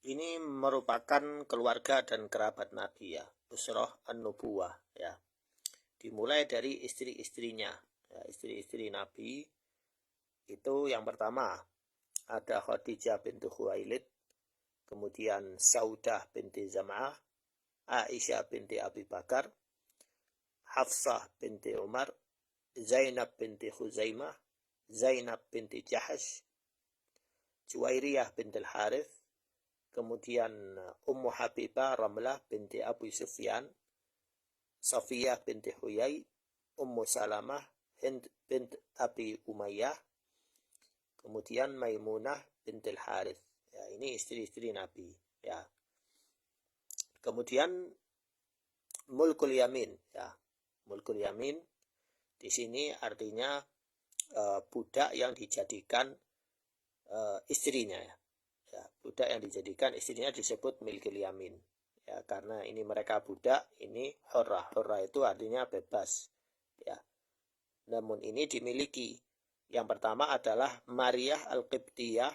ini merupakan keluarga dan kerabat Nabi ya, Usrah an-Nubuwah ya. Dimulai dari istri-istrinya ya, istri-istri Nabi itu yang pertama ada Khadijah binti Khuwailid, kemudian Saudah binti Zam'ah, Aisyah binti Abi Bakar, Hafsah binti Umar, Zainab binti Khuzaimah, Zainab binti Jahash, Juwairiyah binti Al-Harith, kemudian Ummu Habibah Ramlah binti Abu Sufyan, Safiyah binti Huyai, Ummu Salamah, Hind binti Abi Umayyah, kemudian Maimunah binti Al-Harith. Ya, ini istri-istri Nabi ya. Kemudian Mulkul Yamin ya. Mulkul Yamin di sini artinya budak yang dijadikan istrinya ya. Ya, budak yang dijadikan istrinya disebut Milkul Yamin ya, karena ini mereka budak, ini hurrah. Hurrah itu artinya bebas ya. Namun ini dimiliki. Yang pertama adalah Maryah Al-Qibtiyah,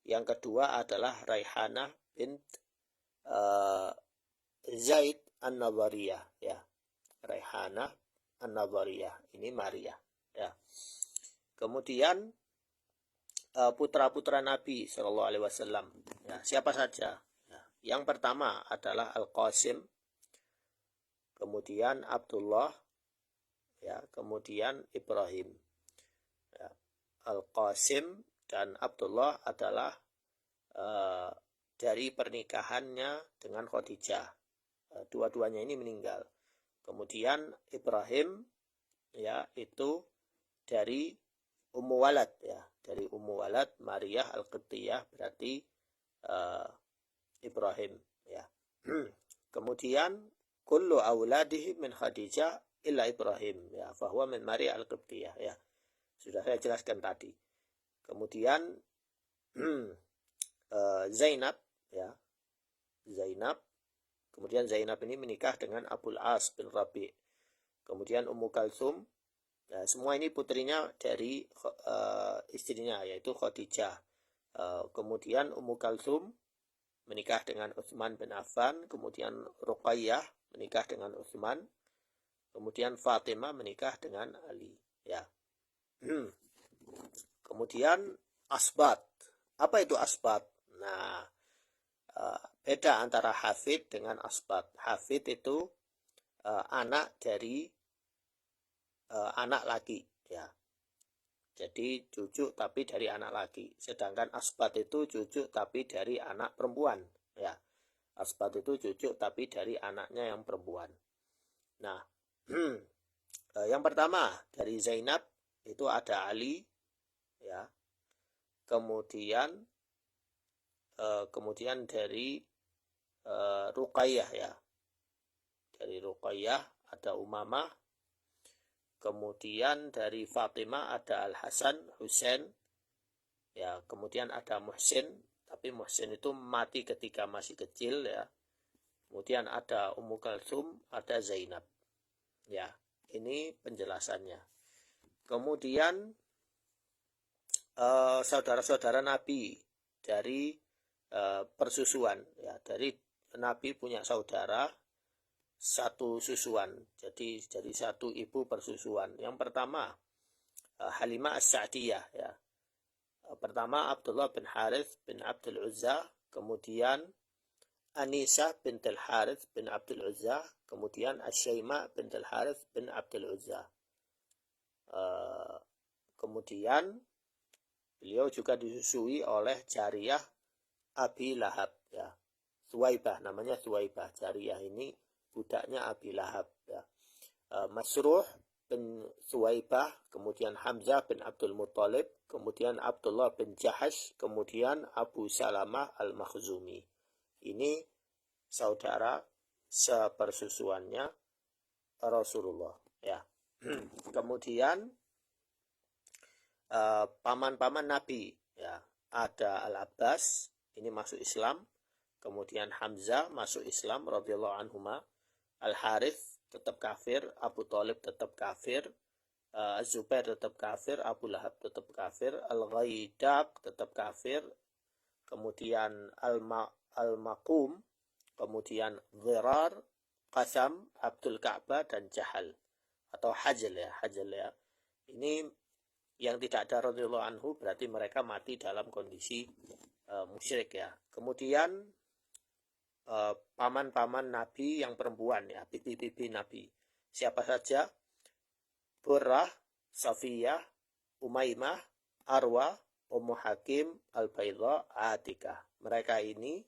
yang kedua adalah Raihanah bint Zaid An-Nadhariyah ya. Raihanah An-Nadhariyah, ini Maryah ya. Kemudian putra-putra Nabi Shallallahu Alaihi Wasallam ya, siapa saja ya. Yang pertama adalah Al-Qasim, kemudian Abdullah ya, kemudian Ibrahim ya. Al-Qasim dan Abdullah adalah dari pernikahannya dengan Khadijah, dua-duanya ini meninggal. Kemudian Ibrahim ya, itu dari Ummu Walad ya, dari Ummu Walad Maryah Al-Qibtiyah, berarti Ibrahim ya. Kemudian kullu auladihi min Khadijah illa Ibrahim ya, fahuwa min Maryah Al-Qibtiyah ya. Sudah saya jelaskan tadi. Kemudian Zainab ya, Zainab. Kemudian Zainab ini menikah dengan Abul As bin Rabi'. Kemudian Ummu Kalsum. Nah, semua ini putrinya dari istrinya, yaitu Khadijah. Kemudian Ummu Kalsum menikah dengan Utsman bin Affan. Kemudian Ruqayyah menikah dengan Utsman. Kemudian Fatimah menikah dengan Ali. Ya. Kemudian asbat. Apa itu asbat? Nah, beda antara hafid dengan asbat. Hafid itu anak dari anak laki ya, jadi cucu tapi dari anak laki. Sedangkan asbat itu cucu tapi dari anak perempuan ya. Asbat itu cucu tapi dari anaknya yang perempuan. Nah, yang pertama dari Zainab itu ada Ali ya. Kemudian dari Ruqayyah ya. Dari Ruqayyah ada Umamah. Kemudian dari Fatimah ada Al-Hasan, Husain. Ya, kemudian ada Muhsin, tapi Muhsin itu mati ketika masih kecil ya. Kemudian ada Ummu Kalsum, ada Zainab. Ya, ini penjelasannya. Kemudian saudara-saudara Nabi dari persusuan ya, dari Nabi punya saudara satu susuan, jadi satu ibu persusuan. Yang pertama Halimah As-Sa'diyah ya. Pertama Abdullah bin Harith bin Abdul Uzza, kemudian Anisah bin Al-Harith bin Abdul Uzza, kemudian Asyaimah bin Al-Harith bin Abdul Uzza. Kemudian beliau juga disusui oleh jariyah Abi Lahab ya. Suwaibah, namanya Suwaibah. Jariyah ini budaknya Abi Lahab ya. Masruh bin Suwaibah, kemudian Hamzah bin Abdul Muttalib, kemudian Abdullah bin Jahash, kemudian Abu Salamah Al-Makhzumi. Ini saudara sepersusuannya Rasulullah ya. Kemudian paman-paman Nabi ya, ada Al-Abbas, ini masuk Islam. Kemudian Hamzah masuk Islam radhiyallahu anhuma. Al-Harith tetap kafir, Abu Thalib tetap kafir, Az-Zubair tetap kafir, Abu Lahab tetap kafir, Al-Ghaidaq tetap kafir, kemudian al-maqum, kemudian dhirar, qasam, abdul ka'bah, dan jahal atau hajal ya. Ini yang tidak ada radhiyallahu anhu berarti mereka mati dalam kondisi musyrik ya. Kemudian paman-paman Nabi yang perempuan ya, bibi-bibi Nabi. Siapa saja? Burrah, Safiyah, Umaymah, Arwa, Ummu Hakim, Al-Baydha, Atikah. Mereka ini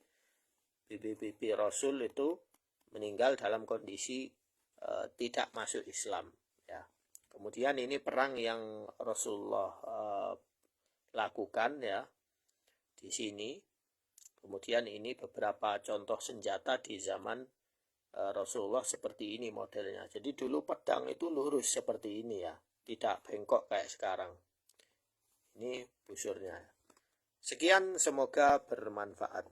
bibi-bibi Rasul itu meninggal dalam kondisi tidak masuk Islam ya. Kemudian ini perang yang Rasulullah lakukan ya di sini. Kemudian ini beberapa contoh senjata di zaman Rasulullah seperti ini modelnya. Jadi dulu pedang itu lurus seperti ini ya, tidak bengkok kayak sekarang. Ini busurnya. Sekian, semoga bermanfaat.